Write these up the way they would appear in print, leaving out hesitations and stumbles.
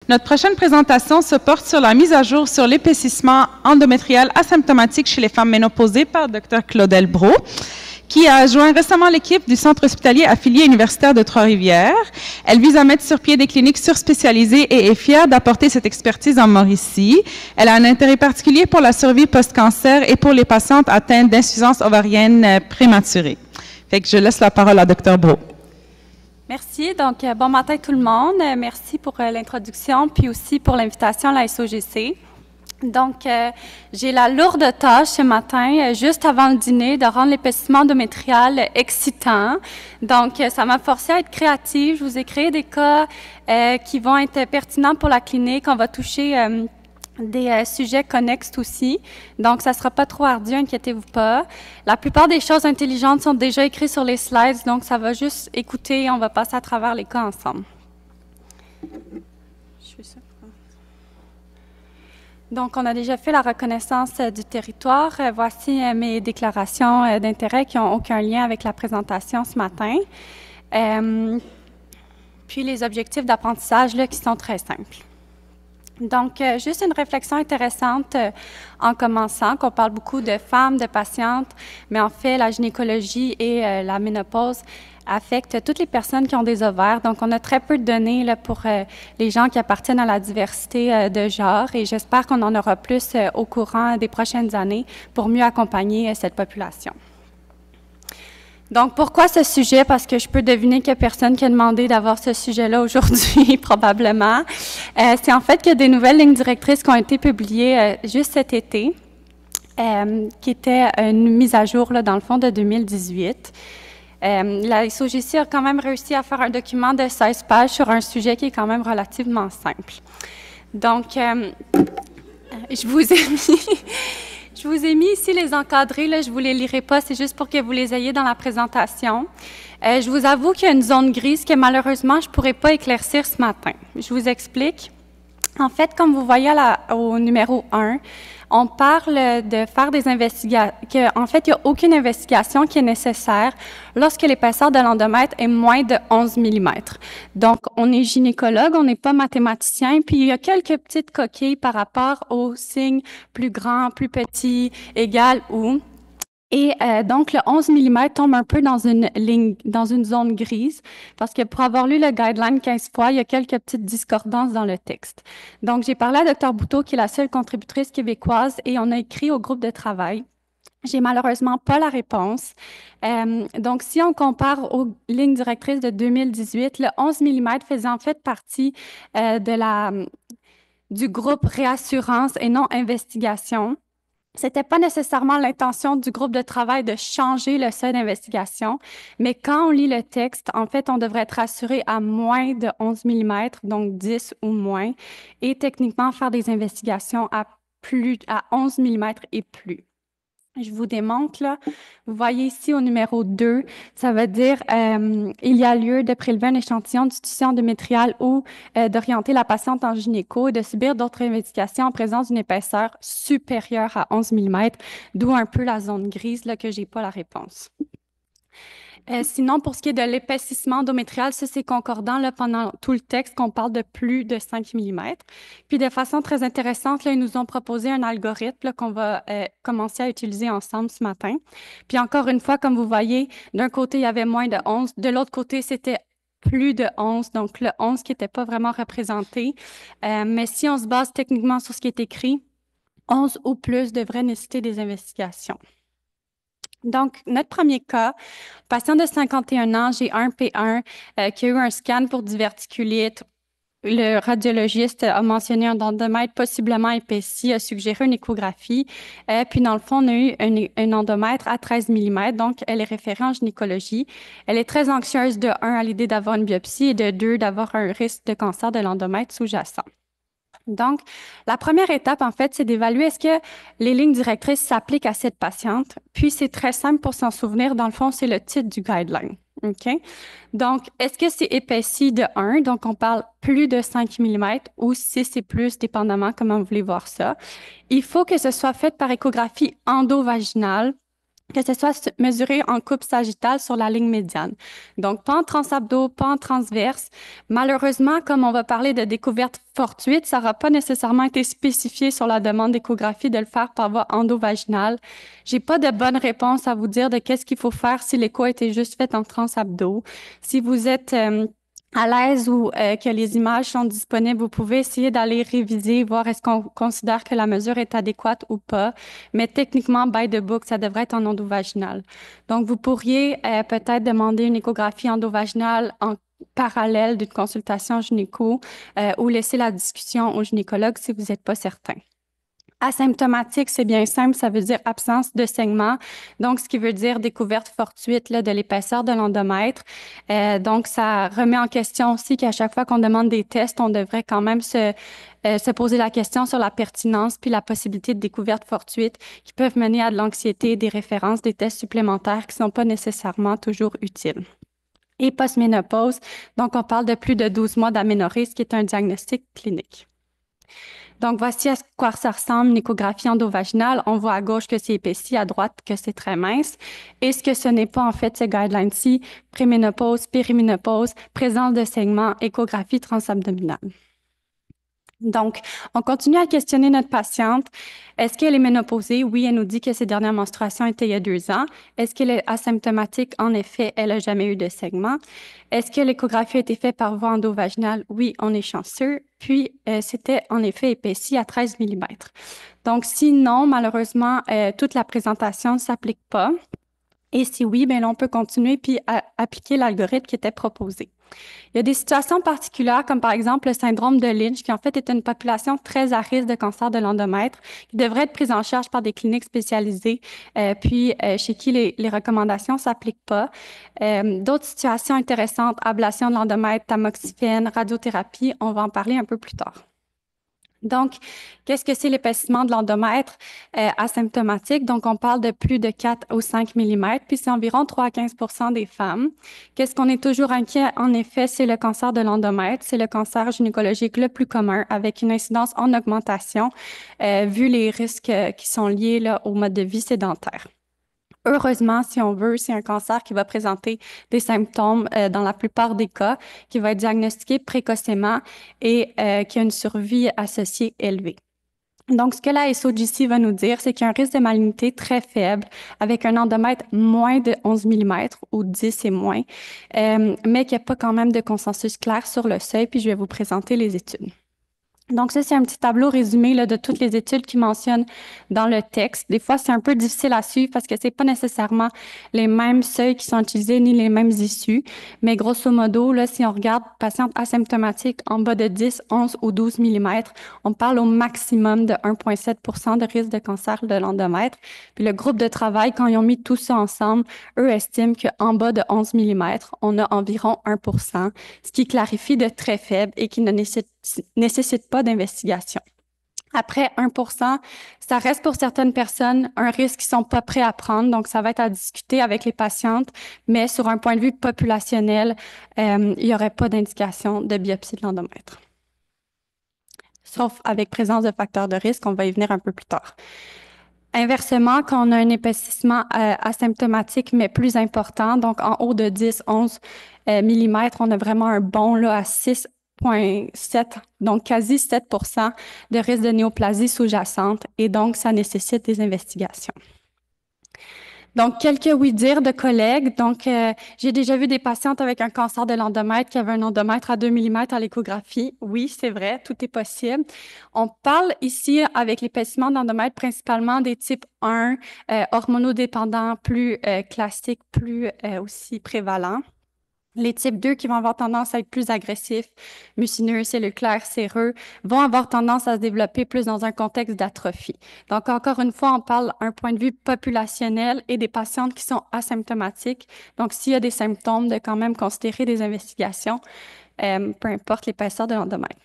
Notre prochaine présentation se porte sur la mise à jour sur l'épaississement endométrial asymptomatique chez les femmes ménopausées par Dr Claudel Brault, qui a joint récemment l'équipe du Centre hospitalier affilié universitaire de Trois-Rivières. Elle vise à mettre sur pied des cliniques surspécialisées et est fière d'apporter cette expertise en Mauricie. Elle a un intérêt particulier pour la survie post-cancer et pour les patientes atteintes d'insuffisance ovarienne prématurée. Fait que je laisse la parole à Dr Brault. Merci. Donc, bon matin tout le monde. Merci pour l'introduction, puis aussi pour l'invitation à la SOGC. Donc, j'ai la lourde tâche ce matin, juste avant le dîner, de rendre l'épaississement endométrial excitant. Donc, ça m'a forcé à être créative. Je vous ai créé des cas qui vont être pertinents pour la clinique. On va toucher des sujets connexes aussi. Donc, ça sera pas trop ardu, inquiétez-vous pas. La plupart des choses intelligentes sont déjà écrites sur les slides, donc ça va juste écouter et on va passer à travers les cas ensemble. Donc, on a déjà fait la reconnaissance du territoire. Voici mes déclarations d'intérêt qui n'ont aucun lien avec la présentation ce matin. Puis, les objectifs d'apprentissage là, qui sont très simples. Donc, juste une réflexion intéressante en commençant, qu'on parle beaucoup de femmes, de patientes, mais en fait, la gynécologie et la ménopause affectent toutes les personnes qui ont des ovaires. Donc, on a très peu de données là, pour les gens qui appartiennent à la diversité de genre et j'espère qu'on en aura plus au courant des prochaines années pour mieux accompagner cette population. Donc, pourquoi ce sujet? Parce que je peux deviner qu'il n'y a personne qui a demandé d'avoir ce sujet-là aujourd'hui, probablement. C'est en fait qu'il y a des nouvelles lignes directrices qui ont été publiées juste cet été, qui étaient une mise à jour, là, dans le fond, de 2018. La SOGC a quand même réussi à faire un document de 16 pages sur un sujet qui est quand même relativement simple. Donc, je vous ai mis... Je vous ai mis ici les encadrés, là, je ne vous les lirai pas, c'est juste pour que vous les ayez dans la présentation. Je vous avoue qu'il y a une zone grise que malheureusement, je ne pourrai pas éclaircir ce matin. Je vous explique. En fait, comme vous voyez au numéro 1, on parle de faire des investigations, qu'en fait, il n'y a aucune investigation qui est nécessaire lorsque l'épaisseur de l'endomètre est moins de 11 mm. Donc, on est gynécologue, on n'est pas mathématicien, puis il y a quelques petites coquilles par rapport aux signes plus grands, plus petits, égal ou. Et donc, le 11 mm tombe un peu dans une ligne, dans une zone grise, parce que pour avoir lu le guideline 15 fois, il y a quelques petites discordances dans le texte. Donc, j'ai parlé à Dr Bouteau, qui est la seule contributrice québécoise, et on a écrit au groupe de travail. J'ai malheureusement pas la réponse. Donc, si on compare aux lignes directrices de 2018, le 11 mm faisait en fait partie du groupe réassurance et non investigation. C'était pas nécessairement l'intention du groupe de travail de changer le seuil d'investigation, mais quand on lit le texte, en fait, on devrait être assuré à moins de 11 mm, donc 10 ou moins, et techniquement faire des investigations à 11 mm et plus. Je vous démontre, là. Vous voyez ici au numéro 2, ça veut dire il y a lieu de prélever un échantillon du tissu endométrial ou d'orienter la patiente en gynéco et de subir d'autres investigations en présence d'une épaisseur supérieure à 11 mm, d'où un peu la zone grise là, que j'ai pas la réponse. Sinon, pour ce qui est de l'épaississement endométrial, ça c'est concordant là, pendant tout le texte qu'on parle de plus de 5 mm. Puis de façon très intéressante, là, ils nous ont proposé un algorithme qu'on va commencer à utiliser ensemble ce matin. Puis encore une fois, comme vous voyez, d'un côté, il y avait moins de 11, de l'autre côté, c'était plus de 11, donc le 11 qui n'était pas vraiment représenté. Mais si on se base techniquement sur ce qui est écrit, 11 ou plus devrait nécessiter des investigations. Donc, notre premier cas, patient de 51 ans, G1P1, qui a eu un scan pour diverticulite. Le radiologiste a mentionné un endomètre possiblement épaissi, a suggéré une échographie. Puis, dans le fond, on a eu un endomètre à 13 mm, donc elle est référée en gynécologie. Elle est très anxieuse de 1 à l'idée d'avoir une biopsie et de 2 d'avoir un risque de cancer de l'endomètre sous-jacent. Donc, la première étape, en fait, c'est d'évaluer est-ce que les lignes directrices s'appliquent à cette patiente. Puis, c'est très simple pour s'en souvenir. Dans le fond, c'est le titre du guideline. OK? Donc, est-ce que c'est épaissi de 1? Donc, on parle plus de 5 mm ou 6 et plus, dépendamment comment vous voulez voir ça. Il faut que ce soit fait par échographie endovaginale que ce soit mesuré en coupe sagittale sur la ligne médiane. Donc, pas en transabdo, pas en transverse. Malheureusement, comme on va parler de découverte fortuite, ça n'aura pas nécessairement été spécifié sur la demande d'échographie de le faire par voie endovaginale. J'ai pas de bonne réponse à vous dire de qu'est-ce qu'il faut faire si l'écho a été juste fait en transabdo. Si vous êtes à l'aise ou que les images sont disponibles, vous pouvez essayer d'aller réviser, voir est-ce qu'on considère que la mesure est adéquate ou pas. Mais techniquement, by the book, ça devrait être en endovaginal. Donc, vous pourriez peut-être demander une échographie endovaginale en parallèle d'une consultation gynéco ou laisser la discussion au gynécologue si vous n'êtes pas certain. Asymptomatique, c'est bien simple, ça veut dire absence de saignement. Donc, ce qui veut dire découverte fortuite là, de l'épaisseur de l'endomètre. Donc, ça remet en question aussi qu'à chaque fois qu'on demande des tests, on devrait quand même se poser la question sur la pertinence puis la possibilité de découverte fortuite qui peuvent mener à de l'anxiété, des références, des tests supplémentaires qui sont pas nécessairement toujours utiles. Et post-ménopause, donc on parle de plus de 12 mois d'aménorrhée, ce qui est un diagnostic clinique. Donc, voici à quoi ça ressemble une échographie endovaginale. On voit à gauche que c'est épaissi, à droite que c'est très mince. Et ce que ce n'est pas, en fait, ces guidelines-ci, préménopause, périménopause, présence de saignement, échographie transabdominale. Donc, on continue à questionner notre patiente. Est-ce qu'elle est ménopausée? Oui, elle nous dit que ses dernières menstruations étaient il y a 2 ans. Est-ce qu'elle est asymptomatique? En effet, elle n'a jamais eu de saignement. Est-ce que l'échographie a été faite par voie endovaginale? Oui, on est chanceux. Puis, c'était en effet épaissi à 13 mm. Donc, si non, malheureusement, toute la présentation ne s'applique pas. Et si oui, bien là, on peut continuer puis appliquer l'algorithme qui était proposé. Il y a des situations particulières, comme par exemple le syndrome de Lynch, qui en fait est une population très à risque de cancer de l'endomètre, qui devrait être prise en charge par des cliniques spécialisées, puis chez qui les recommandations ne s'appliquent pas. D'autres situations intéressantes, ablation de l'endomètre, tamoxifène, radiothérapie, on va en parler un peu plus tard. Donc, qu'est-ce que c'est l'épaississement de l'endomètre asymptomatique? Donc, on parle de plus de 4 ou 5 mm, puis c'est environ 3 à 15 des femmes. Qu'est-ce qu'on est toujours inquiet? En effet, c'est le cancer de l'endomètre. C'est le cancer gynécologique le plus commun, avec une incidence en augmentation, vu les risques qui sont liés là, au mode de vie sédentaire. Heureusement, si on veut, c'est un cancer qui va présenter des symptômes dans la plupart des cas, qui va être diagnostiqué précocement et qui a une survie associée élevée. Donc, ce que la SOGC va nous dire, c'est qu'il y a un risque de malignité très faible avec un endomètre moins de 11 mm ou 10 et moins, mais qu'il n'y a pas quand même de consensus clair sur le seuil, puis je vais vous présenter les études. Donc, ça, c'est un petit tableau résumé là, de toutes les études qui mentionnent dans le texte. Des fois, c'est un peu difficile à suivre parce que c'est pas nécessairement les mêmes seuils qui sont utilisés ni les mêmes issues. Mais grosso modo, là, si on regarde patiente asymptomatique en bas de 10, 11 ou 12 mm, on parle au maximum de 1,7 % de risque de cancer de l'endomètre. Puis le groupe de travail, quand ils ont mis tout ça ensemble, eux estiment qu'en bas de 11 mm, on a environ 1%, ce qui clarifie de très faible et qui ne nécessite pas d'investigation. Après 1%, ça reste pour certaines personnes un risque qu'ils sont pas prêts à prendre, donc ça va être à discuter avec les patientes, mais sur un point de vue populationnel, il n'y aurait pas d'indication de biopsie de l'endomètre. Sauf avec présence de facteurs de risque, on va y venir un peu plus tard. Inversement, quand on a un épaississement asymptomatique, mais plus important, donc en haut de 10, 11 mm, on a vraiment un bond là, à 6,7, donc quasi 7% de risque de néoplasie sous-jacente, et donc ça nécessite des investigations. Donc, quelques oui-dire de collègues. Donc, j'ai déjà vu des patientes avec un cancer de l'endomètre qui avaient un endomètre à 2 mm à l'échographie. Oui, c'est vrai, tout est possible. On parle ici, avec l'épaississement d'endomètre, principalement des types 1, hormonodépendants, plus classiques, plus aussi prévalents. Les types 2 qui vont avoir tendance à être plus agressifs, mucineux, cellulaires, séreux, vont avoir tendance à se développer plus dans un contexte d'atrophie. Donc, encore une fois, on parle d'un point de vue populationnel et des patientes qui sont asymptomatiques. Donc, s'il y a des symptômes, de quand même considérer des investigations, peu importe l'épaisseur de l'endomètre.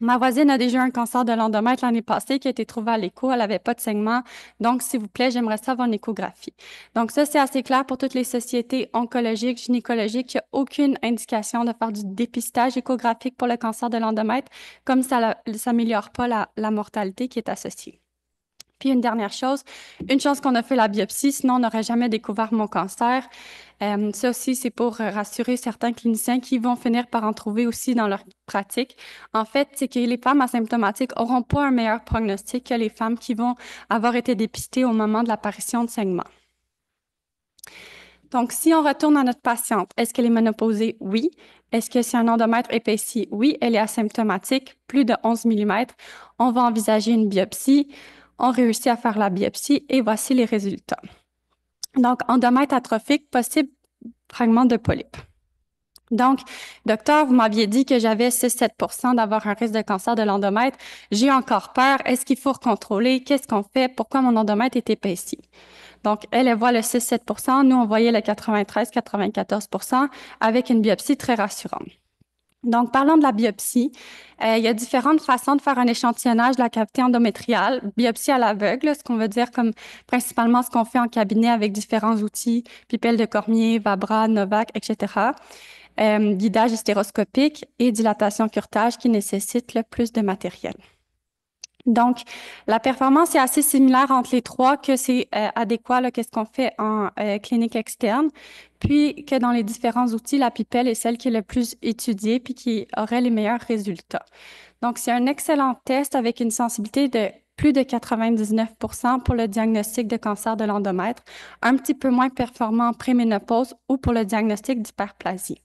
Ma voisine a déjà eu un cancer de l'endomètre l'année passée qui a été trouvé à l'écho. Elle n'avait pas de saignement. Donc, s'il vous plaît, j'aimerais ça avoir une échographie. Donc, ça, c'est assez clair pour toutes les sociétés oncologiques, gynécologiques. Il n'y a aucune indication de faire du dépistage échographique pour le cancer de l'endomètre, comme ça n'améliore pas la mortalité qui est associée. Puis une dernière chose, une chance qu'on a fait la biopsie, sinon on n'aurait jamais découvert mon cancer. Ça aussi, c'est pour rassurer certains cliniciens qui vont finir par en trouver aussi dans leur pratique. En fait, c'est que les femmes asymptomatiques n'auront pas un meilleur prognostic que les femmes qui vont avoir été dépistées au moment de l'apparition de saignements. Donc, si on retourne à notre patiente, est-ce qu'elle est ménopausée? Oui. Est-ce que c'est un endomètre épaissi? Oui, elle est asymptomatique, plus de 11 mm. On va envisager une biopsie. On réussit à faire la biopsie et voici les résultats. Donc, endomètre atrophique, possible fragment de polype. Donc, docteur, vous m'aviez dit que j'avais 6-7 % d'avoir un risque de cancer de l'endomètre. J'ai encore peur. Est-ce qu'il faut recontrôler? Qu'est-ce qu'on fait? Pourquoi mon endomètre est épaissi? Donc, elle voit le 6-7 %. Nous, on voyait le 93-94 % avec une biopsie très rassurante. Donc, parlons de la biopsie. Il y a différentes façons de faire un échantillonnage de la cavité endométriale. Biopsie à l'aveugle, ce qu'on veut dire comme principalement ce qu'on fait en cabinet avec différents outils, pipelle de Cormier, Vabra, Novak, etc. Guidage hystéroscopique et dilatation curetage qui nécessitent le plus de matériel. Donc, la performance est assez similaire entre les trois, que c'est adéquat, qu'est-ce qu'on fait en clinique externe, puis que dans les différents outils, la pipelle est celle qui est le plus étudiée puis qui aurait les meilleurs résultats. Donc, c'est un excellent test avec une sensibilité de plus de 99 % pour le diagnostic de cancer de l'endomètre, un petit peu moins performant en préménopause ou pour le diagnostic d'hyperplasie.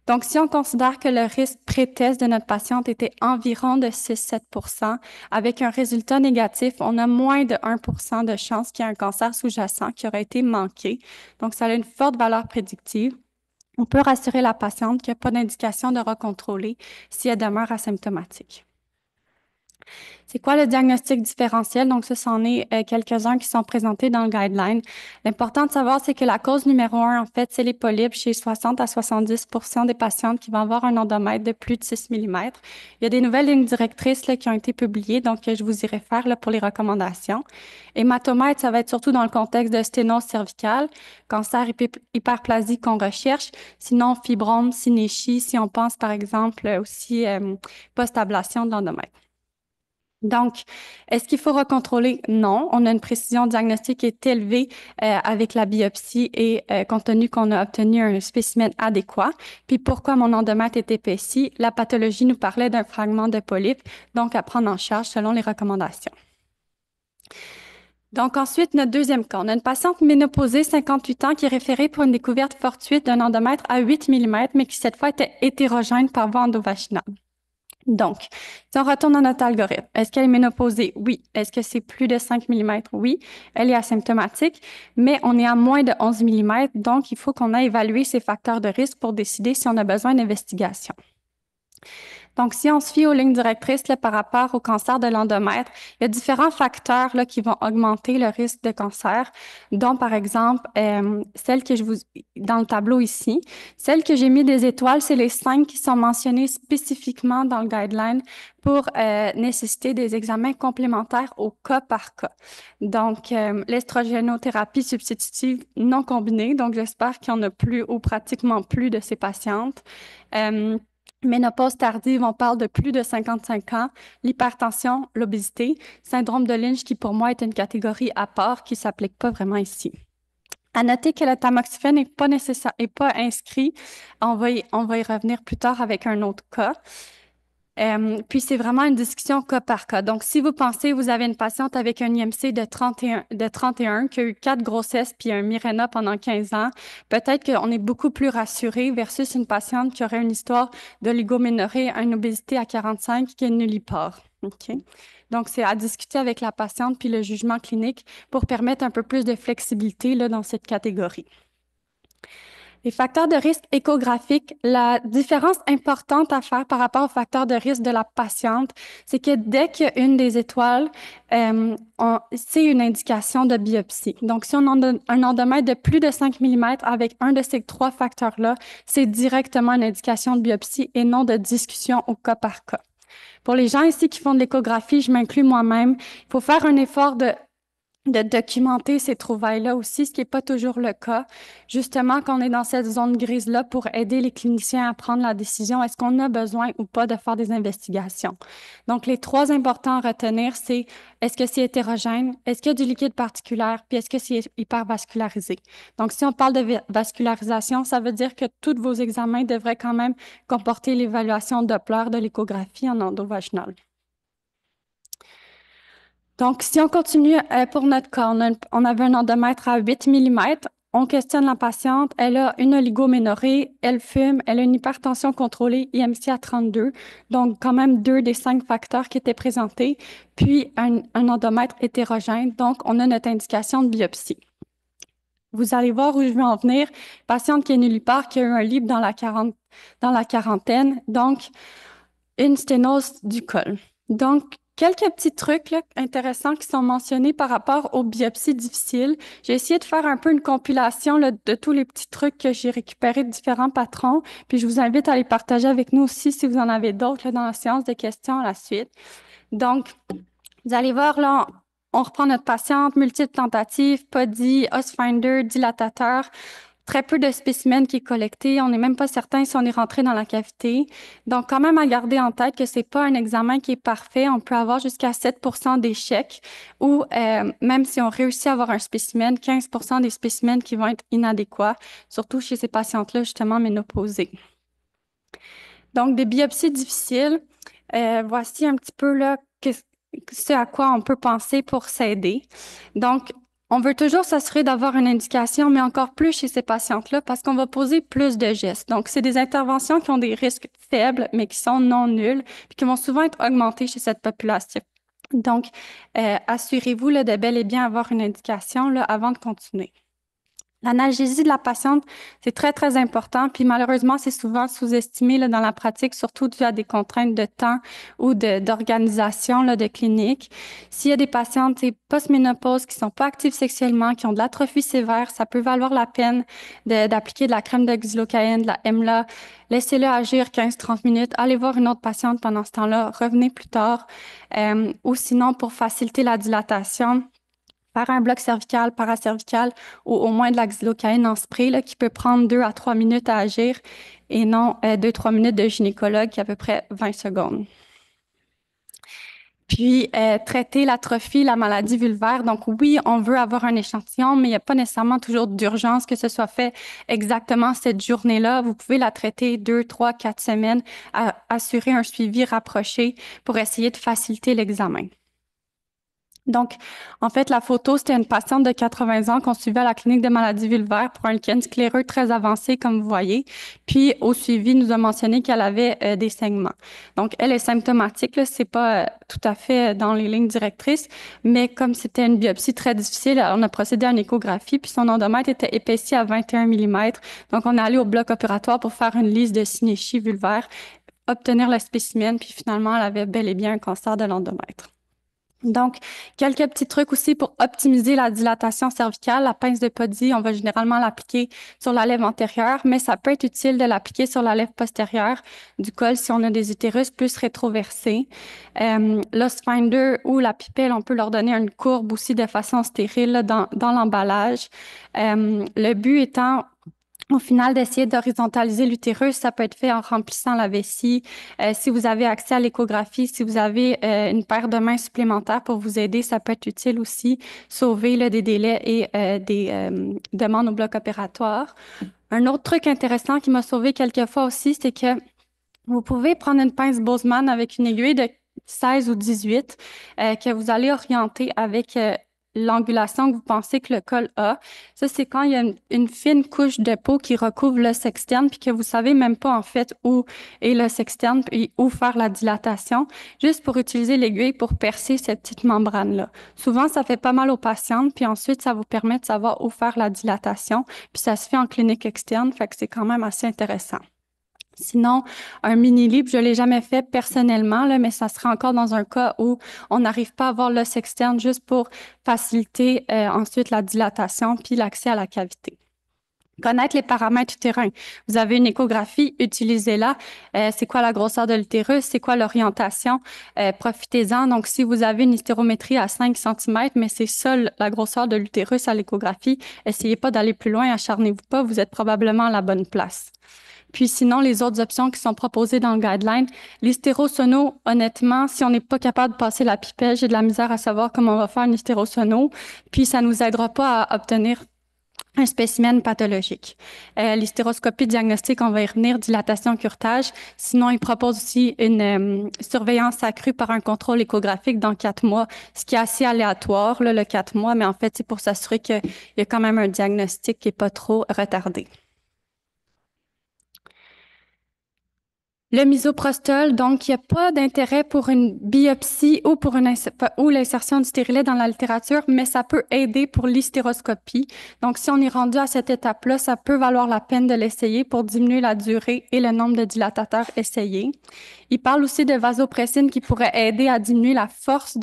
Donc, si on considère que le risque pré-test de notre patiente était environ de 6-7 % avec un résultat négatif, on a moins de 1 % de chance qu'il y ait un cancer sous-jacent qui aurait été manqué. Donc, ça a une forte valeur prédictive. On peut rassurer la patiente qu'il n'y a pas d'indication de recontrôler si elle demeure asymptomatique. C'est quoi le diagnostic différentiel? Donc, ça, c'en est quelques-uns qui sont présentés dans le guideline. L'important de savoir, c'est que la cause numéro 1, en fait, c'est les polypes chez 60 à 70 % des patientes qui vont avoir un endomètre de plus de 6 mm. Il y a des nouvelles lignes directrices là, qui ont été publiées, donc je vous y réfère là, pour les recommandations. Hématomètre, ça va être surtout dans le contexte de sténose cervicale, cancer hyperplasie qu'on recherche, sinon fibrome, synéchie, si on pense par exemple aussi post-ablation de l'endomètre. Donc, est-ce qu'il faut recontrôler? Non. On a une précision diagnostique qui est élevée avec la biopsie et compte tenu qu'on a obtenu un spécimen adéquat. Puis pourquoi mon endomètre est épaissi? La pathologie nous parlait d'un fragment de polype, donc à prendre en charge selon les recommandations. Donc ensuite, notre deuxième cas. On a une patiente ménopausée, 58 ans, qui est référée pour une découverte fortuite d'un endomètre à 8 mm, mais qui cette fois était hétérogène par voie endovaginale. Donc, si on retourne dans notre algorithme, est-ce qu'elle est ménopausée? Oui. Est-ce que c'est plus de 5 mm? Oui. Elle est asymptomatique, mais on est à moins de 11 mm, donc il faut qu'on ait évalué ces facteurs de risque pour décider si on a besoin d'investigation. Donc, si on se fie aux lignes directrices là, par rapport au cancer de l'endomètre, il y a différents facteurs là, qui vont augmenter le risque de cancer, dont par exemple, celle que je vous dans le tableau ici, celle que j'ai mis des étoiles, c'est les 5 qui sont mentionnées spécifiquement dans le guideline pour nécessiter des examens complémentaires au cas par cas. Donc, l'estrogénothérapie substitutive non combinée, donc j'espère qu'il n'y en a plus ou pratiquement plus de ces patientes. Ménopause tardive, on parle de plus de 55 ans, l'hypertension, l'obésité, syndrome de Lynch qui pour moi est une catégorie à part qui s'applique pas vraiment ici. À noter que le tamoxifène n'est pas nécessaire, est pas inscrit. On va y revenir plus tard avec un autre cas. Puis c'est vraiment une discussion cas par cas. Donc, si vous pensez, vous avez une patiente avec un IMC de 31 qui a eu 4 grossesses puis un Mirena pendant 15 ans, peut-être qu'on est beaucoup plus rassuré versus une patiente qui aurait une histoire d'oligoménorrhée, une obésité à 45 qui est nullipare. OK? Donc, c'est à discuter avec la patiente puis le jugement clinique pour permettre un peu plus de flexibilité là, dans cette catégorie. Les facteurs de risque échographiques, la différence importante à faire par rapport aux facteurs de risque de la patiente, c'est que dès qu'il y a une des étoiles, c'est une indication de biopsie. Donc, si on a un endomètre de plus de 5 mm avec un de ces 3 facteurs-là, c'est directement une indication de biopsie et non de discussion au cas par cas. Pour les gens ici qui font de l'échographie, je m'inclus moi-même, il faut faire un effort de de documenter ces trouvailles-là aussi, ce qui n'est pas toujours le cas. Justement, quand on est dans cette zone grise-là pour aider les cliniciens à prendre la décision, est-ce qu'on a besoin ou pas de faire des investigations? Donc, les trois importants à retenir, c'est est-ce que c'est hétérogène, est-ce qu'il y a du liquide particulier, puis est-ce que c'est hypervascularisé? Donc, si on parle de vascularisation, ça veut dire que tous vos examens devraient quand même comporter l'évaluation Doppler de l'échographie en endovaginal. Donc, si on continue pour notre cas, on avait un endomètre à 8 mm. On questionne la patiente. Elle a une oligoménorrhée, elle fume, elle a une hypertension contrôlée, IMC à 32. Donc, quand même 2 des 5 facteurs qui étaient présentés. Puis, un endomètre hétérogène. Donc, on a notre indication de biopsie. Vous allez voir où je veux en venir. Patiente qui est nullipare, qui a eu un libre dans la quarantaine. Donc, une sténose du col. Donc, quelques petits trucs là, intéressants qui sont mentionnés par rapport aux biopsies difficiles. J'ai essayé de faire un peu une compilation là, de tous les petits trucs que j'ai récupérés de différents patrons. Puis je vous invite à les partager avec nous aussi si vous en avez d'autres dans la séance de questions à la suite. Donc, vous allez voir là, on reprend notre patiente, multiples tentatives, PODI, Osfinder, dilatateur. Très peu de spécimens qui est collecté. On n'est même pas certain si on est rentré dans la cavité. Donc, quand même à garder en tête que c'est pas un examen qui est parfait. On peut avoir jusqu'à 7% d'échecs ou même si on réussit à avoir un spécimen, 15% des spécimens qui vont être inadéquats, surtout chez ces patientes-là, justement, ménopausées. Donc, des biopsies difficiles. Voici un petit peu là ce à quoi on peut penser pour s'aider. Donc, on veut toujours s'assurer d'avoir une indication, mais encore plus chez ces patientes-là, parce qu'on va poser plus de gestes. Donc, c'est des interventions qui ont des risques faibles, mais qui sont non nuls, puis qui vont souvent être augmentées chez cette population. Donc, assurez-vous là, de bel et bien avoir une indication là, avant de continuer. L'analgésie de la patiente, c'est très, très important. Puis malheureusement, c'est souvent sous-estimé là, dans la pratique, surtout dû à des contraintes de temps ou d'organisation de clinique. S'il y a des patientes post-ménopause qui sont pas actives sexuellement, qui ont de l'atrophie sévère, ça peut valoir la peine d'appliquer de la crème de xylocaïne, de la EMLA. Laissez-le agir 15-30 minutes. Allez voir une autre patiente pendant ce temps-là. Revenez plus tard. Ou sinon, pour faciliter la dilatation, faire un bloc cervical, paracervical ou au moins de la xylocaïne en spray là, qui peut prendre 2 à 3 minutes à agir et non 2-3 minutes de gynécologue qui est à peu près 20 secondes. Puis, traiter l'atrophie, la maladie vulvaire. Donc, oui, on veut avoir un échantillon, mais il n'y a pas nécessairement toujours d'urgence que ce soit fait exactement cette journée-là. Vous pouvez la traiter 2, 3, 4 semaines, assurer un suivi rapproché pour essayer de faciliter l'examen. Donc, en fait, la photo, c'était une patiente de 80 ans qu'on suivait à la clinique de maladies vulvaires pour un lichen scléreux très avancé, comme vous voyez. Puis, au suivi, nous a mentionné qu'elle avait des saignements. Donc, elle est symptomatique, là, c'est pas tout à fait dans les lignes directrices, mais comme c'était une biopsie très difficile, on a procédé à une échographie, puis son endomètre était épaissi à 21 mm. Donc, on est allé au bloc opératoire pour faire une liste de synéchie vulvaire, obtenir le spécimen, puis finalement, elle avait bel et bien un cancer de l'endomètre. Donc, quelques petits trucs aussi pour optimiser la dilatation cervicale. La pince de PODI, on va généralement l'appliquer sur la lèvre antérieure, mais ça peut être utile de l'appliquer sur la lèvre postérieure du col si on a des utérus plus rétroversés. L'Osfinder ou la pipelle, on peut leur donner une courbe aussi de façon stérile là, dans l'emballage. Le but étant au final, d'essayer d'horizontaliser l'utérus, ça peut être fait en remplissant la vessie. Si vous avez accès à l'échographie, si vous avez une paire de mains supplémentaires pour vous aider, ça peut être utile aussi, sauver là, des délais et des demandes au bloc opératoire. Un autre truc intéressant qui m'a sauvé quelques fois aussi, c'est que vous pouvez prendre une pince Boseman avec une aiguille de 16 ou 18 que vous allez orienter avec l'angulation que vous pensez que le col a. Ça, c'est quand il y a une fine couche de peau qui recouvre l'os externe puis que vous savez même pas en fait où est l'os externe puis où faire la dilatation, juste pour utiliser l'aiguille pour percer cette petite membrane-là. Souvent, ça fait pas mal aux patientes puis ensuite, ça vous permet de savoir où faire la dilatation puis ça se fait en clinique externe, fait que c'est quand même assez intéressant. Sinon, un mini-lip, je l'ai jamais fait personnellement, là, mais ça sera encore dans un cas où on n'arrive pas à avoir l'os externe juste pour faciliter ensuite la dilatation puis l'accès à la cavité. Connaître les paramètres utérins. Vous avez une échographie, utilisez-la. C'est quoi la grosseur de l'utérus? C'est quoi l'orientation? Profitez-en. Donc, si vous avez une hystérométrie à 5 cm, mais c'est seule la grosseur de l'utérus à l'échographie, essayez pas d'aller plus loin, acharnez-vous pas, vous êtes probablement à la bonne place. Puis sinon, les autres options qui sont proposées dans le guideline, l'hystérosono, honnêtement, si on n'est pas capable de passer la pipette, j'ai de la misère à savoir comment on va faire une hystérosono, puis ça nous aidera pas à obtenir un spécimen pathologique. L'hystéroscopie diagnostique, on va y revenir, dilatation, curetage. Sinon, il propose aussi une surveillance accrue par un contrôle échographique dans 4 mois, ce qui est assez aléatoire, là, le 4 mois, mais en fait, c'est pour s'assurer qu'il y a quand même un diagnostic qui n'est pas trop retardé. Le misoprostol, donc, il n'y a pas d'intérêt pour une biopsie ou pour ou l'insertion du stérilet dans la littérature, mais ça peut aider pour l'hystéroscopie. Donc, si on est rendu à cette étape-là, ça peut valoir la peine de l'essayer pour diminuer la durée et le nombre de dilatateurs essayés. Il parle aussi de vasopressine qui pourrait aider à diminuer la force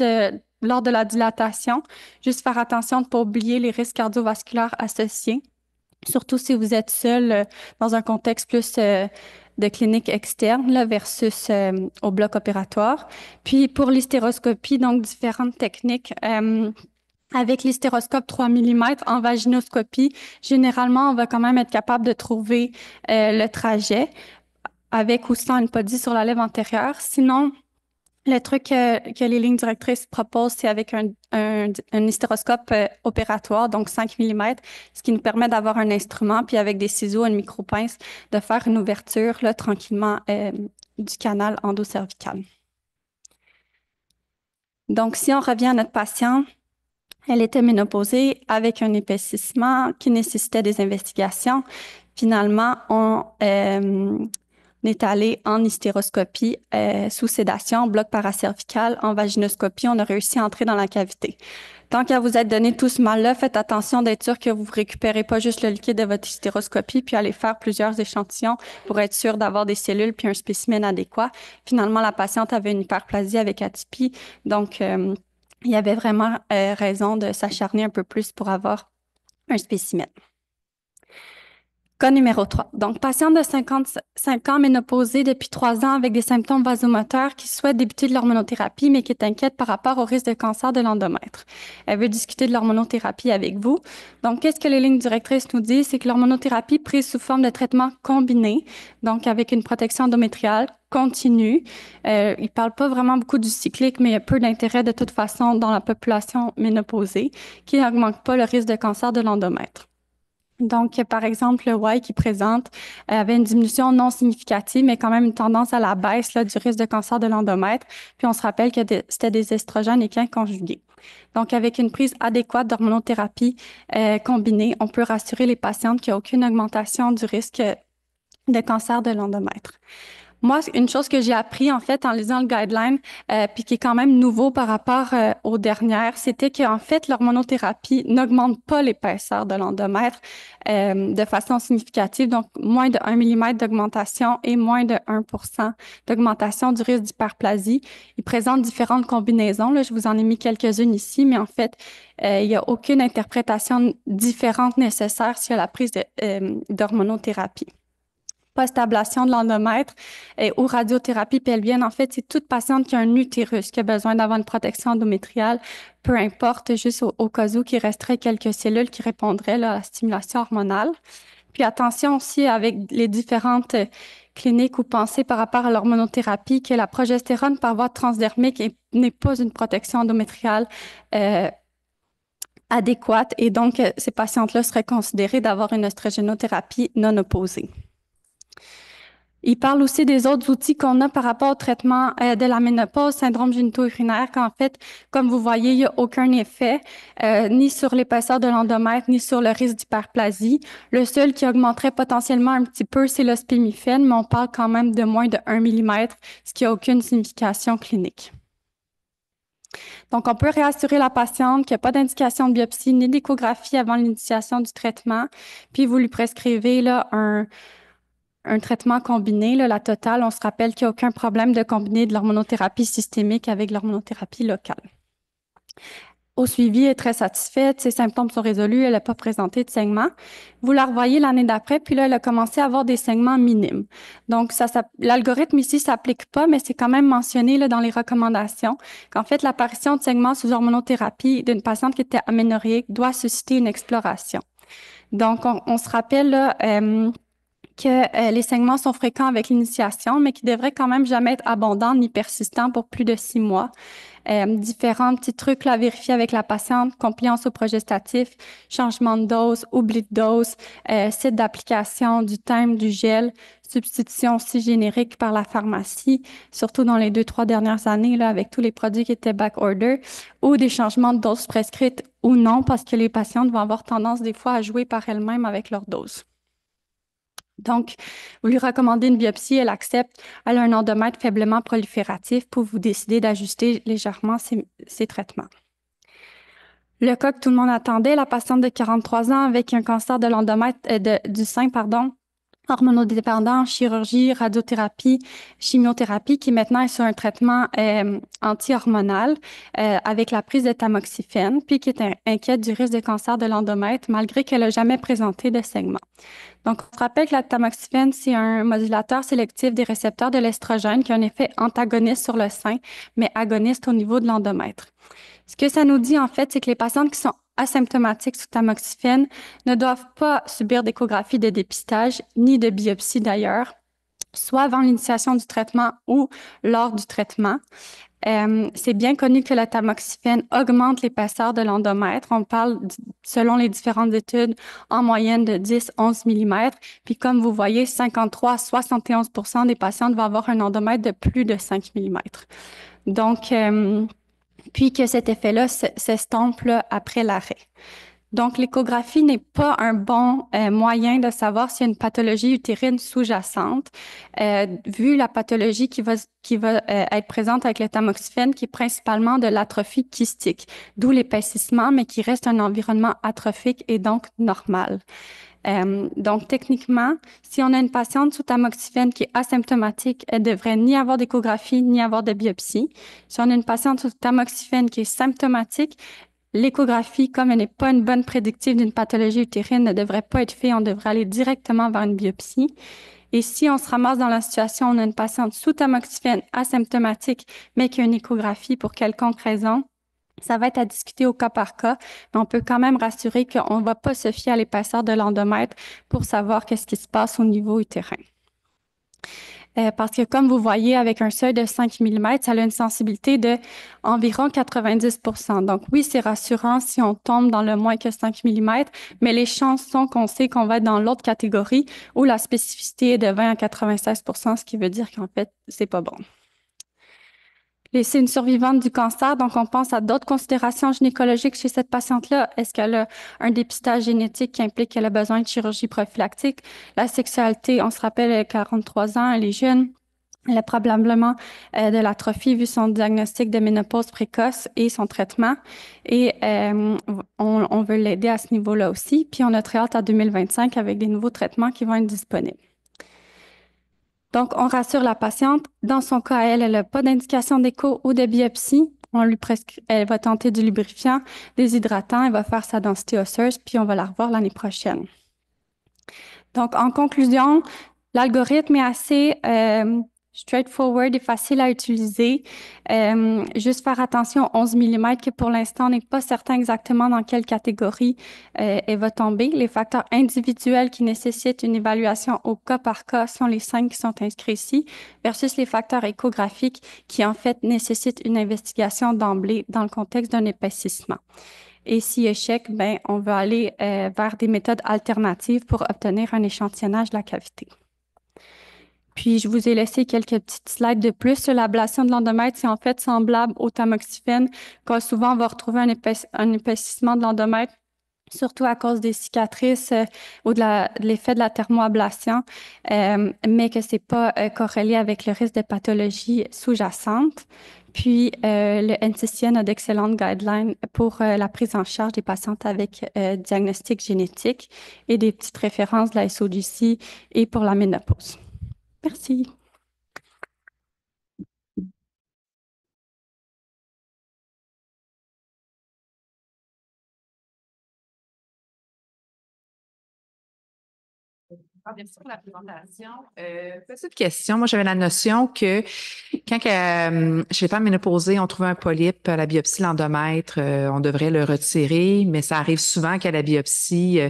lors de la dilatation. Juste faire attention de ne pas oublier les risques cardiovasculaires associés, surtout si vous êtes seul dans un contexte plus de clinique externe là, versus au bloc opératoire. Puis pour l'hystéroscopie, donc différentes techniques. Avec l'hystéroscope 3 mm en vaginoscopie, généralement, on va quand même être capable de trouver le trajet avec ou sans une podie sur la lèvre antérieure. Sinon, le truc que les lignes directrices proposent, c'est avec un hystéroscope opératoire, donc 5 mm, ce qui nous permet d'avoir un instrument, puis avec des ciseaux, une micro-pince, de faire une ouverture là, tranquillement du canal endocervical. Donc, si on revient à notre patiente, elle était ménopausée avec un épaississement qui nécessitait des investigations. Finalement, on est allé en hystéroscopie sous sédation, bloc paracervical, en vaginoscopie. On a réussi à entrer dans la cavité. Tant qu'à vous être donné tout ce mal-là, faites attention d'être sûr que vous ne récupérez pas juste le liquide de votre hystéroscopie, puis allez faire plusieurs échantillons pour être sûr d'avoir des cellules puis un spécimen adéquat. Finalement, la patiente avait une hyperplasie avec atypie, donc il y avait vraiment raison de s'acharner un peu plus pour avoir un spécimen. Cas numéro 3. Donc, patiente de 55 ans, ménopausée depuis 3 ans avec des symptômes vasomoteurs qui souhaite débuter de l'hormonothérapie, mais qui est inquiète par rapport au risque de cancer de l'endomètre. Elle veut discuter de l'hormonothérapie avec vous. Donc, qu'est-ce que les lignes directrices nous disent? C'est que l'hormonothérapie prise sous forme de traitement combiné, donc avec une protection endométriale continue. Il ne parle pas vraiment beaucoup du cyclique, mais il y a peu d'intérêt de toute façon dans la population ménopausée qui n'augmente pas le risque de cancer de l'endomètre. Donc, par exemple, le Y qui présente avait une diminution non significative, mais quand même une tendance à la baisse là, du risque de cancer de l'endomètre. Puis, on se rappelle que c'était des estrogènes équins conjugués. Donc, avec une prise adéquate d'hormonothérapie combinée, on peut rassurer les patientes qu'il n'y a aucune augmentation du risque de cancer de l'endomètre. Moi, une chose que j'ai appris en fait en lisant le guideline, puis qui est quand même nouveau par rapport aux dernières, c'était qu'en fait l'hormonothérapie n'augmente pas l'épaisseur de l'endomètre de façon significative, donc moins de 1 mm d'augmentation et moins de 1% d'augmentation du risque d'hyperplasie. Il présente différentes combinaisons. Là, je vous en ai mis quelques-unes ici, mais en fait, il n'y a aucune interprétation différente nécessaire s'il y a la prise d'hormonothérapie. Post-ablation de l'endomètre ou radiothérapie pelvienne. En fait, c'est toute patiente qui a un utérus qui a besoin d'avoir une protection endométriale, peu importe, juste au cas où qu'il resterait quelques cellules qui répondraient là, à la stimulation hormonale. Puis attention aussi avec les différentes cliniques ou pensées par rapport à l'hormonothérapie, que la progestérone par voie transdermique n'est pas une protection endométriale adéquate et donc ces patientes-là seraient considérées d'avoir une oestrogénothérapie non opposée. Il parle aussi des autres outils qu'on a par rapport au traitement de la ménopause, syndrome génito-urinaire, qu'en fait, comme vous voyez, il n'y a aucun effet ni sur l'épaisseur de l'endomètre, ni sur le risque d'hyperplasie. Le seul qui augmenterait potentiellement un petit peu, c'est l'ospémifène, mais on parle quand même de moins de 1 mm, ce qui n'a aucune signification clinique. Donc, on peut réassurer la patiente qu'il n'y a pas d'indication de biopsie ni d'échographie avant l'initiation du traitement, puis vous lui prescrivez là, un traitement combiné, là, la totale, on se rappelle qu'il n'y a aucun problème de combiner de l'hormonothérapie systémique avec l'hormonothérapie locale. au suivi, elle est très satisfaite, ses symptômes sont résolus, elle n'a pas présenté de saignement. Vous la revoyez l'année d'après, puis là, elle a commencé à avoir des saignements minimes. Donc, l'algorithme ici s'applique pas, mais c'est quand même mentionné là, dans les recommandations qu'en fait, l'apparition de saignements sous hormonothérapie d'une patiente qui était aménorrhéique doit susciter une exploration. Donc, on se rappelle là, que les saignements sont fréquents avec l'initiation, mais qui devraient quand même jamais être abondants ni persistants pour plus de 6 mois. Différents petits trucs là, à vérifier avec la patiente, compliance au progestatif, changement de dose, oubli de dose, site d'application, du thème, du gel, substitution aussi générique par la pharmacie, surtout dans les 2-3 dernières années là, avec tous les produits qui étaient back-order, ou des changements de dose prescrites ou non, parce que les patientes vont avoir tendance des fois à jouer par elles-mêmes avec leur dose. Donc, vous lui recommandez une biopsie, elle accepte, elle a un endomètre faiblement prolifératif pour vous décider d'ajuster légèrement ses traitements. Le cas que tout le monde attendait, la patiente de 43 ans avec un cancer de l'endomètre, du sein, hormonodépendant, chirurgie, radiothérapie, chimiothérapie, qui maintenant est sur un traitement anti-hormonal avec la prise de tamoxifène, puis qui est inquiète du risque de cancer de l'endomètre, malgré qu'elle n'a jamais présenté de saignement. Donc, on se rappelle que la tamoxifène, c'est un modulateur sélectif des récepteurs de l'estrogène qui a un effet antagoniste sur le sein, mais agoniste au niveau de l'endomètre. Ce que ça nous dit, en fait, c'est que les patientes qui sont asymptomatiques sous tamoxifène ne doivent pas subir d'échographie de dépistage, ni de biopsie d'ailleurs, soit avant l'initiation du traitement ou lors du traitement. C'est bien connu que la tamoxifène augmente l'épaisseur de l'endomètre. On parle, selon les différentes études, en moyenne de 10-11 mm. Puis comme vous voyez, 53-71% des patientes vont avoir un endomètre de plus de 5 mm. Donc, puis que cet effet-là s'estompe après l'arrêt. Donc, l'échographie n'est pas un bon moyen de savoir s'il y a une pathologie utérine sous-jacente, vu la pathologie qui va être présente avec le tamoxifène, qui est principalement de l'atrophie kystique, d'où l'épaississement, mais qui reste un environnement atrophique et donc normal. Donc, techniquement, si on a une patiente sous tamoxifène qui est asymptomatique, elle devrait ni avoir d'échographie, ni avoir de biopsie. Si on a une patiente sous tamoxifène qui est symptomatique, l'échographie, comme elle n'est pas une bonne prédictive d'une pathologie utérine, ne devrait pas être faite. On devrait aller directement vers une biopsie. Et si on se ramasse dans la situation où on a une patiente sous tamoxifène asymptomatique, mais qui a une échographie pour quelconque raison, ça va être à discuter au cas par cas, mais on peut quand même rassurer qu'on ne va pas se fier à l'épaisseur de l'endomètre pour savoir qu'est-ce qui se passe au niveau utérin. Parce que comme vous voyez, avec un seuil de 5 mm, ça a une sensibilité de environ 90%. Donc oui, c'est rassurant si on tombe dans le moins que 5 mm, mais les chances sont qu'on sait qu'on va être dans l'autre catégorie où la spécificité est de 20 à 96%, ce qui veut dire qu'en fait, c'est pas bon. Et c'est une survivante du cancer, donc on pense à d'autres considérations gynécologiques chez cette patiente-là. Est-ce qu'elle a un dépistage génétique qui implique qu'elle a besoin de chirurgie prophylactique? La sexualité, on se rappelle, elle a 43 ans, elle est jeune. Elle a probablement de l'atrophie vu son diagnostic de ménopause précoce et son traitement. Et on veut l'aider à ce niveau-là aussi. Puis on a très hâte à 2025 avec des nouveaux traitements qui vont être disponibles. Donc, on rassure la patiente. Dans son cas, elle n'a pas d'indication d'écho ou de biopsie. Elle va tenter du lubrifiant, des hydratants, elle va faire sa densité osseuse, puis on va la revoir l'année prochaine. Donc, en conclusion, l'algorithme est assez straightforward et facile à utiliser. Juste faire attention aux 11 mm qui pour l'instant on n'est pas certain exactement dans quelle catégorie elle va tomber. Les facteurs individuels qui nécessitent une évaluation au cas par cas sont les 5 qui sont inscrits ici, versus les facteurs échographiques qui en fait nécessitent une investigation d'emblée dans le contexte d'un épaississement. Et si échec, ben, on va aller vers des méthodes alternatives pour obtenir un échantillonnage de la cavité. Puis, je vous ai laissé quelques petites slides de plus sur l'ablation de l'endomètre. C'est en fait semblable au tamoxifène, quand souvent on va retrouver un épaississement de l'endomètre, surtout à cause des cicatrices ou de l'effet de la thermoablation, mais que c'est pas corrélé avec le risque de pathologie sous-jacente. Puis, le NCCN a d'excellentes guidelines pour la prise en charge des patientes avec diagnostic génétique et des petites références de la SOGC et pour la ménopause. Merci. Merci pour la présentation. Petite question. Moi, j'avais la notion que quand chez les femmes ménopausées, on trouve un polype à la biopsie l'endomètre, on devrait le retirer, mais ça arrive souvent qu'à la biopsie,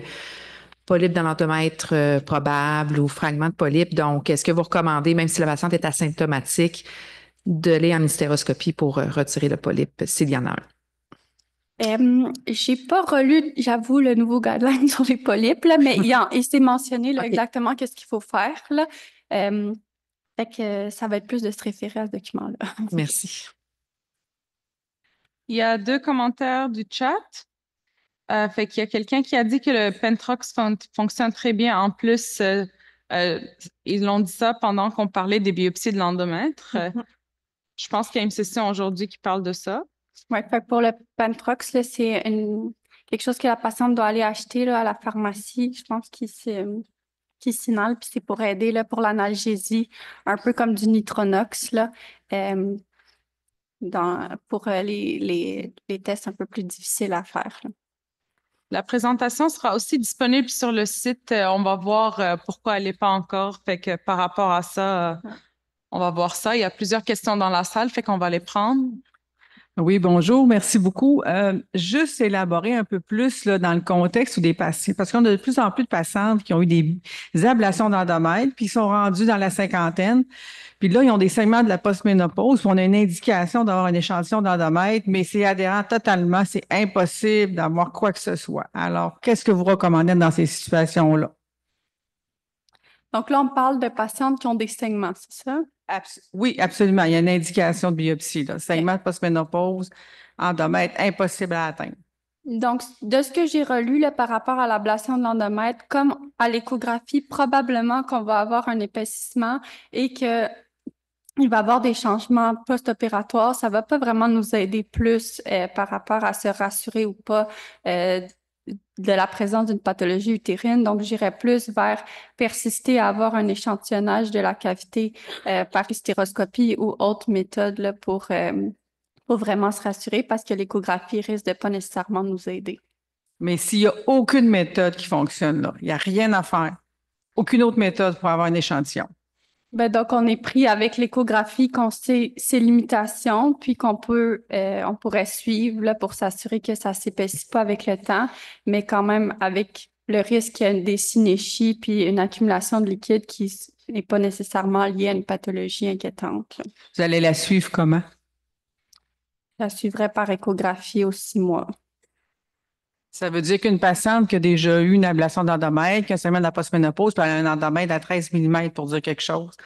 polype dans l'endomètre probable ou fragment de polype. Donc, est-ce que vous recommandez, même si la patiente est asymptomatique, d'aller en hystéroscopie pour retirer le polype s'il y en a un? J'ai pas relu, j'avoue, le nouveau guideline sur les polypes, là, mais il s'est mentionné là, OK. exactement qu'est-ce qu'il faut faire. Là. Fait que ça va être plus de se référer à ce document-là. Merci. Il y a 2 commentaires du chat. Fait qu'il y a quelqu'un qui a dit que le Pentrox fonctionne très bien. En plus, ils l'ont dit ça pendant qu'on parlait des biopsies de l'endomètre. Je pense qu'il y a une session aujourd'hui qui parle de ça. Ouais, fait que pour le Pentrox, là, c'est quelque chose que la patiente doit aller acheter là, à la pharmacie. Je pense qu'il s'inhale, puis c'est pour aider là, pour l'analgésie, un peu comme du Nitronox là, pour les tests un peu plus difficiles à faire. Là. La présentation sera aussi disponible sur le site. On va voir pourquoi elle n'est pas encore. Fait que par rapport à ça, on va voir ça. Il y a plusieurs questions dans la salle, fait qu'on va les prendre. Oui, bonjour, merci beaucoup. Juste élaborer un peu plus là, dans le contexte où des patients, parce qu'on a de plus en plus de patientes qui ont eu des ablations d'endomètre, puis qui sont rendues dans la cinquantaine. Puis là, ils ont des segments de la postménopause, puis on a une indication d'avoir un échantillon d'endomètre, mais c'est adhérent totalement, c'est impossible d'avoir quoi que ce soit. Alors, qu'est-ce que vous recommandez dans ces situations-là? Donc là, on parle de patientes qui ont des saignements, c'est ça? Oui, absolument. Il y a une indication de biopsie, là. Segment de postménopause, endomètre, impossible à atteindre. Donc, de ce que j'ai relu là, par rapport à l'ablation de l'endomètre, comme à l'échographie, probablement qu'on va avoir un épaississement et que il va y avoir des changements post-opératoires. Ça va pas vraiment nous aider plus par rapport à se rassurer ou pas de la présence d'une pathologie utérine. Donc, j'irais plus vers persister à avoir un échantillonnage de la cavité par hystéroscopie ou autre méthode là, pour vraiment se rassurer parce que l'échographie risque de pas nécessairement nous aider. Mais s'il n'y a aucune méthode qui fonctionne là, il n'y a rien à faire. Aucune autre méthode pour avoir un échantillon. Ben donc, on est pris avec l'échographie, qu'on sait ses limitations, puis on pourrait suivre là, pour s'assurer que ça s'épaissit pas avec le temps, mais quand même avec le risque qu'il y ait des synéchies puis une accumulation de liquide qui n'est pas nécessairement liée à une pathologie inquiétante. Là. Vous allez la suivre comment? Ça suivrait par échographie aux 6 mois. Ça veut dire qu'une patiente qui a déjà eu une ablation d'endomètre, qui a seulement de la postménopause, puis elle a un endomètre à 13 mm pour dire quelque chose,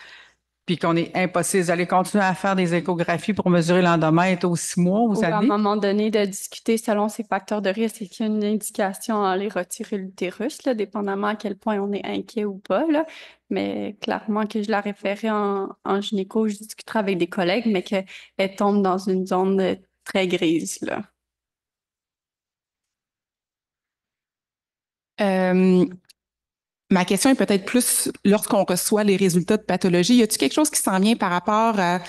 puis qu'on est impossible d'aller continuer à faire des échographies pour mesurer l'endomètre aux 6 mois, vous Ou à un savez? moment donné, de discuter selon ces facteurs de risque et qu'il y a une indication à aller retirer l'utérus, là, dépendamment à quel point on est inquiet ou pas. Là. Mais clairement que je la référais en gynéco, je discuterai avec des collègues, mais qu'elle tombe dans une zone très grise. Là. Ma question est peut-être plus lorsqu'on reçoit les résultats de pathologie. Y a-t-il quelque chose qui s'en vient par rapport à,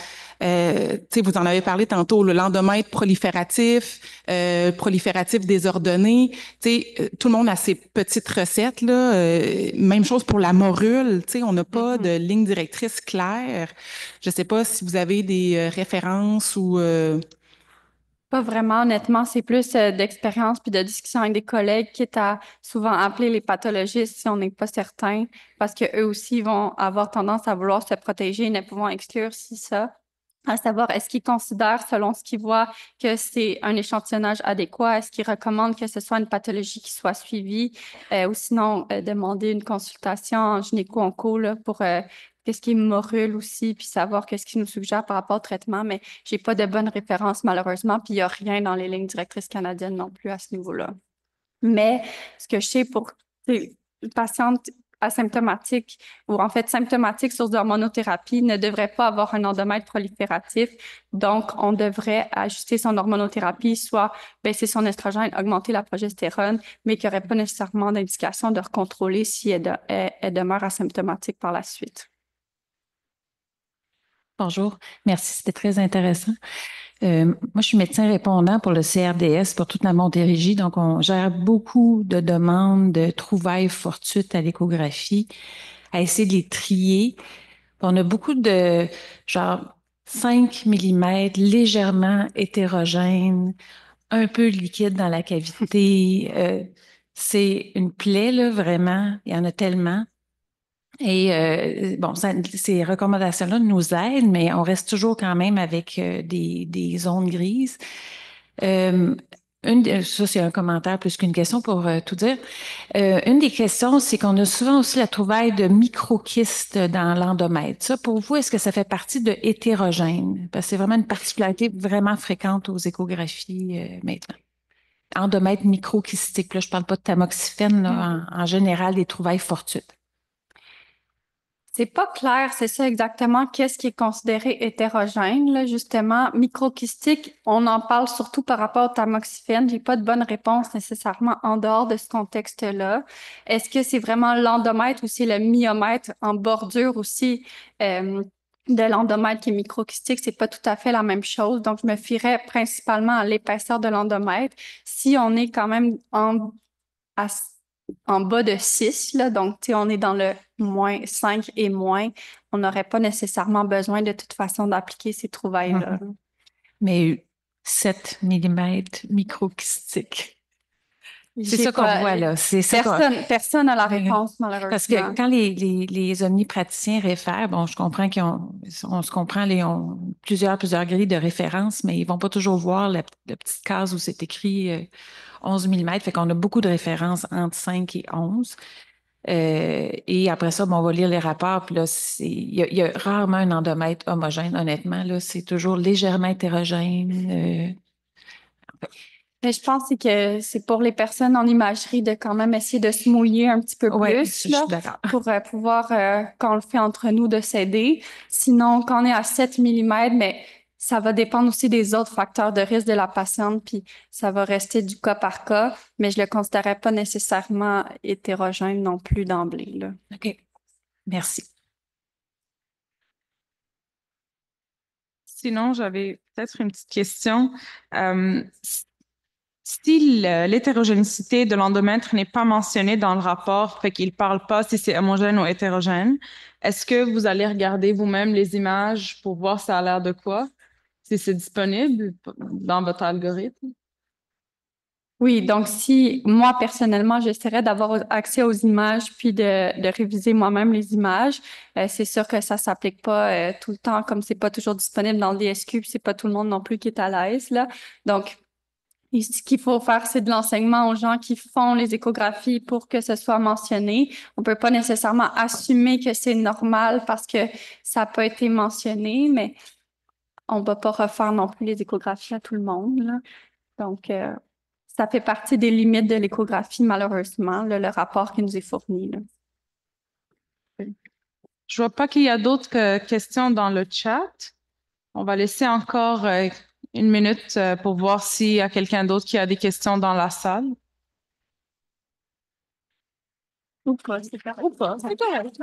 vous en avez parlé tantôt, l'endomètre prolifératif, prolifératif désordonné. Tout le monde a ses petites recettes là. Même chose pour la morule. On n'a pas de ligne directrice claire. Je sais pas si vous avez des références ou. Pas vraiment, honnêtement, c'est plus d'expérience puis de discussion avec des collègues, quitte à souvent appeler les pathologistes si on n'est pas certain, parce que eux aussi vont avoir tendance à vouloir se protéger et ne pouvant exclure si ça. À savoir, est-ce qu'ils considèrent, selon ce qu'ils voient, que c'est un échantillonnage adéquat? Est-ce qu'ils recommandent que ce soit une pathologie qui soit suivie? Ou sinon, demander une consultation en gynéco-onco là, pour qu'est-ce qui est morule aussi, puis savoir qu'est-ce qu'ils nous suggèrent par rapport au traitement. Mais j'ai pas de bonnes références, malheureusement, puis il n'y a rien dans les lignes directrices canadiennes non plus à ce niveau-là. Mais ce que je sais pour les patientes asymptomatiques ou en fait symptomatiques sur de l'hormonothérapie ne devrait pas avoir un endomètre prolifératif. Donc, on devrait ajuster son hormonothérapie, soit baisser son estrogène, augmenter la progestérone, mais qu'il n'y aurait pas nécessairement d'indication de recontrôler si elle demeure asymptomatique par la suite. Bonjour, merci, c'était très intéressant. Moi, je suis médecin répondant pour le CRDS, pour toute la Montérégie. Donc, on gère beaucoup de demandes de trouvailles fortuites à l'échographie, à essayer de les trier. On a beaucoup de, genre, 5 millimètres, légèrement hétérogènes, un peu liquide dans la cavité. C'est une plaie, là, vraiment. Il y en a tellement. Et bon, ces recommandations-là nous aident, mais on reste toujours quand même avec des zones grises. Ça, c'est un commentaire plus qu'une question pour tout dire. Une des questions, c'est qu'on a souvent aussi la trouvaille de microkystes dans l'endomètre. Ça, pour vous, est-ce que ça fait partie de hétérogène? Parce que c'est vraiment une particularité vraiment fréquente aux échographies maintenant. Endomètre microkystique, là, je parle pas de tamoxifène, là, en général, des trouvailles fortuites. C'est pas clair, c'est ça exactement, qu'est-ce qui est considéré hétérogène, là, justement. Microkystique, on en parle surtout par rapport au tamoxifène. J'ai pas de bonne réponse nécessairement en dehors de ce contexte-là. Est-ce que c'est vraiment l'endomètre ou c'est le myomètre en bordure aussi de l'endomètre qui est microkystique? C'est pas tout à fait la même chose. Donc, je me fierais principalement à l'épaisseur de l'endomètre. Si on est quand même en bas de 6, là, donc on est dans le moins 5 et moins, on n'aurait pas nécessairement besoin de toute façon d'appliquer ces trouvailles-là. Mais 7 millimètres microkystique. C'est ça qu'on voit là. Personne n'a la réponse, malheureusement. Parce que quand les omnipraticiens réfèrent, bon, je comprends on se comprend, ils ont plusieurs grilles de référence, mais ils vont pas toujours voir la petite case où c'est écrit 11 mm. Fait qu'on a beaucoup de références entre 5 et 11. Et après ça, bon, on va lire les rapports. Puis là, il y a rarement un endomètre homogène, honnêtement. Là, c'est toujours légèrement hétérogène. Mais je pense que c'est pour les personnes en imagerie de quand même essayer de se mouiller un petit peu plus là, pour pouvoir, quand on le fait entre nous, de s'aider. Sinon, quand on est à 7 mm, mais ça va dépendre aussi des autres facteurs de risque de la patiente, puis ça va rester du cas par cas, mais je le considérais pas nécessairement hétérogène non plus d'emblée, là. OK. Merci. Sinon, j'avais peut-être une petite question. Si l'hétérogénéité de l'endomètre n'est pas mentionnée dans le rapport, fait qu'il ne parle pas si c'est homogène ou hétérogène, est-ce que vous allez regarder vous-même les images pour voir ça a l'air de quoi? Si c'est disponible dans votre algorithme? Oui, donc si moi, personnellement, j'essaierais d'avoir accès aux images puis de réviser moi-même les images, c'est sûr que ça s'applique pas tout le temps, comme c'est pas toujours disponible dans le DSQ, puis c'est pas tout le monde non plus qui est à l'aise, là. Donc, ce qu'il faut faire, c'est de l'enseignement aux gens qui font les échographies pour que ce soit mentionné. On peut pas nécessairement assumer que c'est normal parce que ça n'a pas été mentionné, mais on va pas refaire non plus les échographies à tout le monde, là. Donc, ça fait partie des limites de l'échographie, malheureusement, là, le rapport qui nous est fourni, là. Je vois pas qu'il y a d'autres questions dans le chat. On va laisser encore une minute pour voir s'il y a quelqu'un d'autre qui a des questions dans la salle. Ou pas, c'est pas. Ou pas, c'est correct.